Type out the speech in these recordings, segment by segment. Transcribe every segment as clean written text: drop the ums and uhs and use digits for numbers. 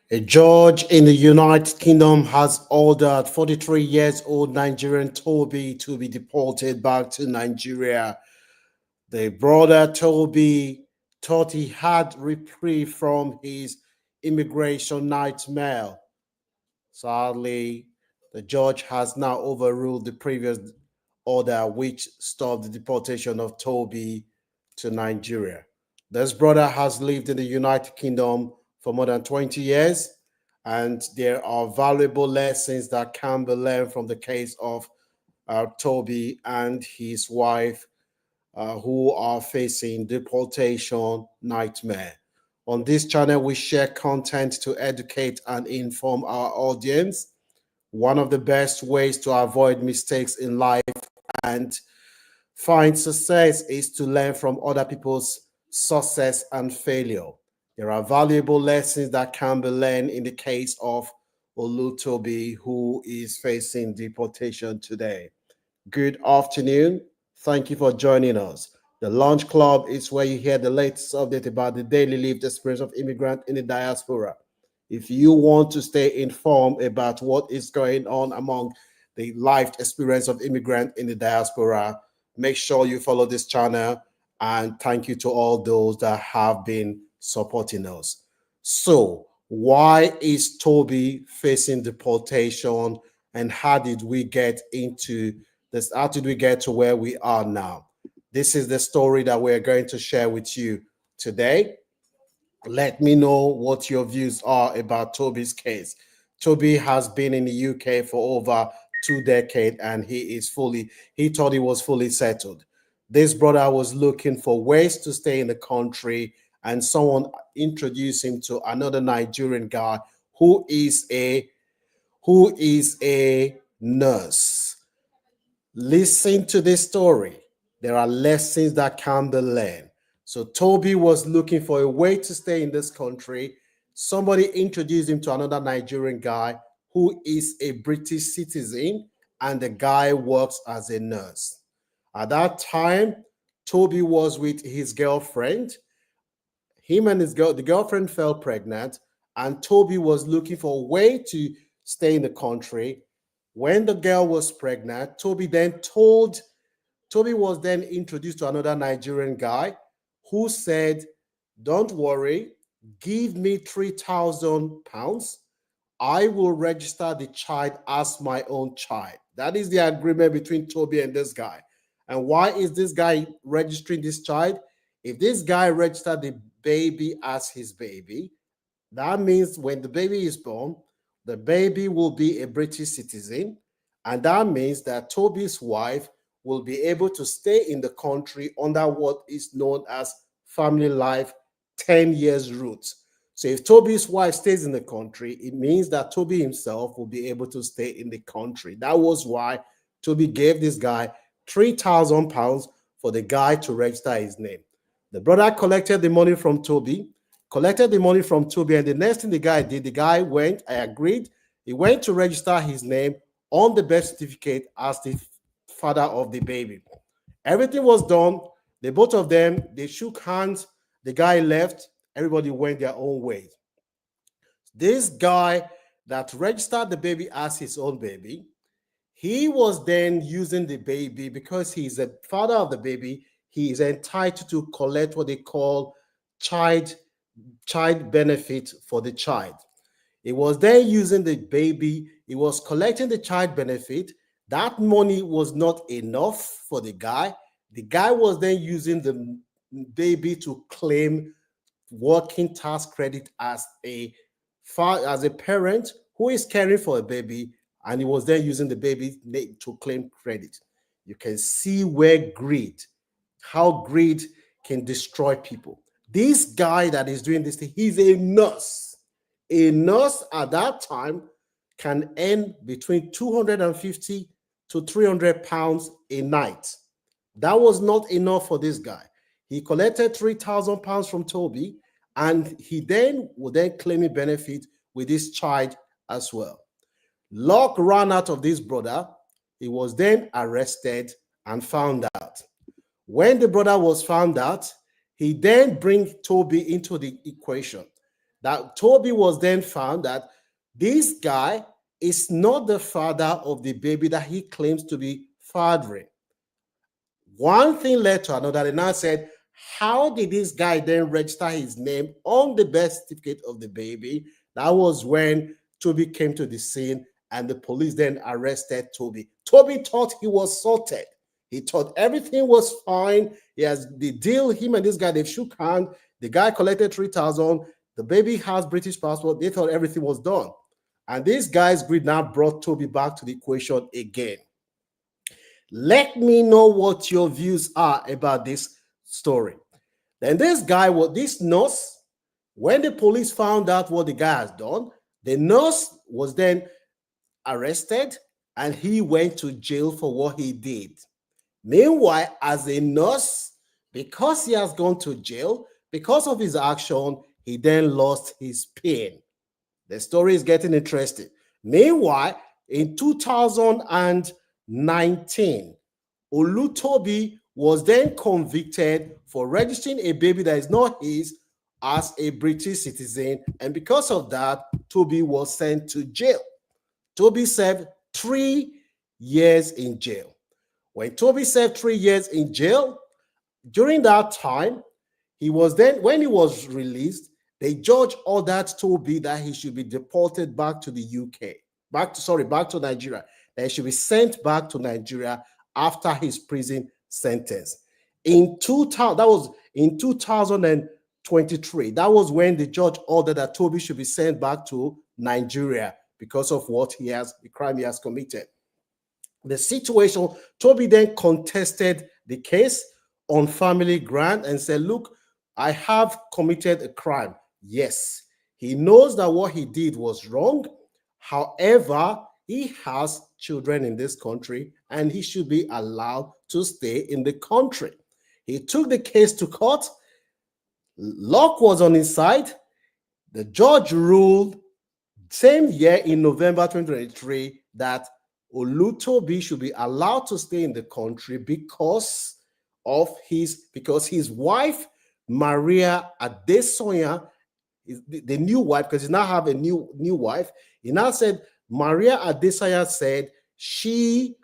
A judge in the United Kingdom has ordered 43 years old Nigerian Toby to be deported back to Nigeria. The brother Toby thought he had reprieve from his immigration nightmare. Sadly, the judge has now overruled the previous order which stopped the deportation of Toby to Nigeria. This brother has lived in the United Kingdom for more than 20 years, and there are valuable lessons that can be learned from the case of Toby and his wife, who are facing deportation nightmare. On this channel, we share content to educate and inform our audience. One of the best ways to avoid mistakes in life and find success is to learn from other people's success and failure. There are valuable lessons that can be learned in the case of Olutobi, who is facing deportation today. Good afternoon. Thank you for joining us. The Launch Club is where you hear the latest update about the daily lived experience of immigrants in the diaspora. If you want to stay informed about what is going on among the life experience of immigrants in the diaspora, make sure you follow this channel. And thank you to all those that have been supporting us. So, why is Toby facing deportation, and how did we get into this? How did we get to where we are now? This is the story that we're going to share with you today. Let me know what your views are about Toby's case. Toby has been in the UK for over 2 decades, and he thought he was fully settled. This brother was looking for ways to stay in the country, and someone introduced him to another Nigerian guy who is a nurse. Listen to this story. There are lessons that can be learned. So Toby was looking for a way to stay in this country. Somebody introduced him to another Nigerian guy who is a British citizen, and the guy works as a nurse. At that time, Toby was with his girlfriend. The girlfriend fell pregnant, and Toby was looking for a way to stay in the country. When the girl was pregnant, Toby was then introduced to another Nigerian guy who said, "Don't worry, give me £3,000. I will register the child as my own child." That is the agreement between Toby and this guy. And why is this guy registering this child? If this guy registered the baby as his baby, that means when the baby is born, the baby will be a British citizen. And that means that Toby's wife will be able to stay in the country under what is known as family life 10 years route. So if Toby's wife stays in the country, it means that Toby himself will be able to stay in the country. That was why Toby gave this guy £3,000 for the guy to register his name. The brother collected the money from Toby, and the next thing the guy did, the guy went, I agreed, he went to register his name on the birth certificate as the father of the baby. Everything was done. The both of them, they shook hands. The guy left. Everybody went their own way. This guy that registered the baby as his own baby, he was then using the baby because he's a father of the baby. He is entitled to collect what they call child benefit for the child. He was then using the baby. He was collecting the child benefit. That money was not enough for the guy. The guy was then using the baby to claim working tax credit as a parent who is caring for a baby, and he was then using the baby to claim credit. You can see how greed can destroy people. This guy that is doing this thing, he's a nurse. A nurse at that time can earn between 250 to 300 pounds a night. That was not enough for this guy. He collected £3,000 from Toby, and he then would then claim a benefit with this child as well. Luck ran out of this brother. He was then arrested and found out. When the brother was found out, he then brings Toby into the equation. that Toby was then found that this guy is not the father of the baby that he claims to be fathering. One thing led to another. They now said, how did this guy then register his name on the birth certificate of the baby? That was when Toby came to the scene and the police then arrested Toby. Toby thought he was sorted. He thought everything was fine. He has the deal, him and this guy, they shook hands. The guy collected 3,000. The baby has British passport. They thought everything was done. And this guy's greed now brought Toby back to the equation again. Let me know what your views are about this story. Then this guy, this nurse, when the police found out what the guy has done, the nurse was then arrested and he went to jail for what he did. Meanwhile, as a nurse, because he has gone to jail, because of his action, he then lost his pin. The story is getting interesting. Meanwhile, in 2019, Olutobi was then convicted for registering a baby that is not his as a British citizen, and because of that, Toby was sent to jail. Toby served 3 years in jail. When Toby served 3 years in jail, during that time, when he was released, the judge ordered Toby that he should be deported back to the UK, back to Nigeria, that he should be sent back to Nigeria after his prison sentence. That was in 2023. That was when the judge ordered that Toby should be sent back to Nigeria because of the crime he has committed. The situation, Toby then contested the case on family ground and said, look, I have committed a crime. Yes, he knows that what he did was wrong. However, he has children in this country and he should be allowed to stay in the country. He took the case to court. Luck was on his side. The judge ruled same year in November 2023 that Olutobi should be allowed to stay in the country because his wife, Maria Adesoya, the new wife, because he now have a new wife. He now said Maria Adesoya said she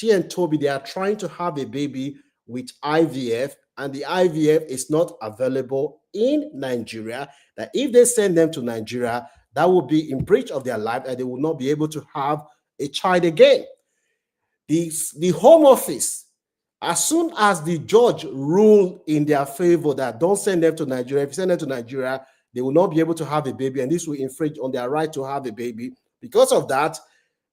and Toby, they are trying to have a baby with IVF, and the IVF is not available in Nigeria. That if they send them to Nigeria, that will be in breach of their life and they will not be able to have a child again. The Home Office, as soon as the judge ruled in their favor that don't send them to Nigeria, if you send them to Nigeria, they will not be able to have a baby, and this will infringe on their right to have a baby. Because of that,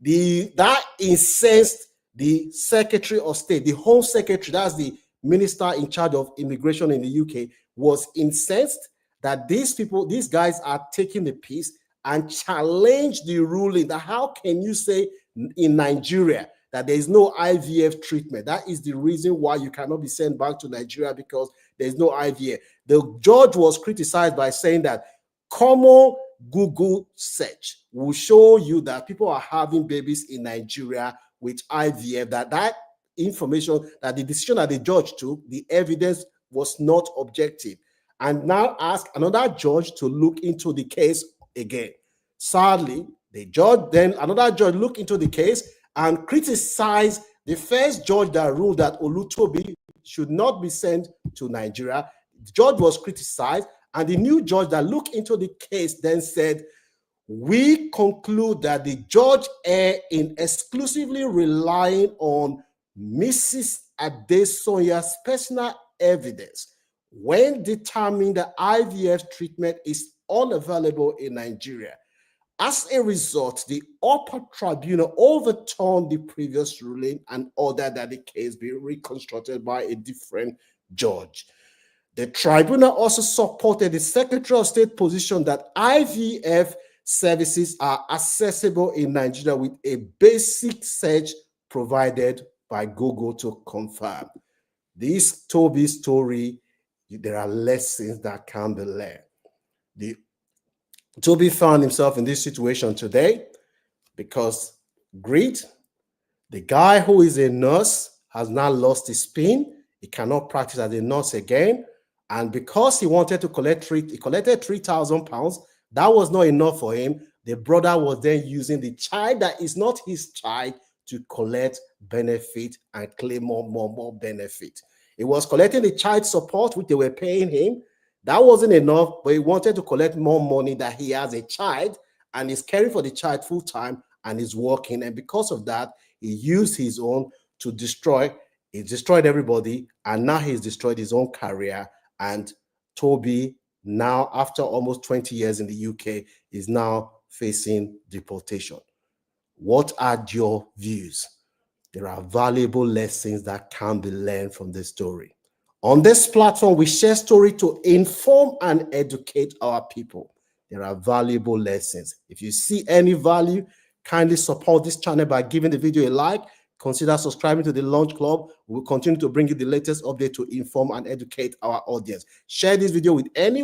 that incensed the Secretary of State, the Home Secretary, that's the minister in charge of immigration in the UK, was incensed that these guys are taking the piece and challenge the ruling that how can you say in Nigeria that there is no IVF treatment? That is the reason why you cannot be sent back to Nigeria, because there's no IVF. The judge was criticized by saying that common Google search will show you that people are having babies in Nigeria with IVF, that information, that the decision that the judge took, the evidence was not objective, and now ask another judge to look into the case again. Sadly, another judge looked into the case and criticized the first judge that ruled that Olutobi should not be sent to Nigeria. The judge was criticized, and the new judge that looked into the case then said, we conclude that the judge erred in exclusively relying on Mrs. Adesoya's personal evidence when determining that IVF treatment is unavailable in Nigeria. As a result, the upper tribunal overturned the previous ruling and ordered that the case be reconstructed by a different judge. The tribunal also supported the Secretary of State position that IVF services are accessible in Nigeria with a basic search provided by Google to confirm. This Toby story, there are lessons that can be learned. Toby found himself in this situation today because greed. The guy who is a nurse has now lost his pin. He cannot practice as a nurse again. And because he wanted to he collected £3,000. That was not enough for him. The brother was then using the child that is not his child to collect benefit and claim more benefit. He was collecting the child support, which they were paying him. That wasn't enough, but he wanted to collect more money that he has a child and is caring for the child full time and is working. And because of that, he used his own to destroy. He destroyed everybody, and now he's destroyed his own career. And Toby, now after almost 20 years in the UK, is now facing deportation. What are your views? There are valuable lessons that can be learned from this story. On this platform, we share stories to inform and educate our people. There are valuable lessons. If you see any value, kindly support this channel by giving the video a like. Consider subscribing to the Launch Club. We will continue to bring you the latest update to inform and educate our audience. Share this video with anyone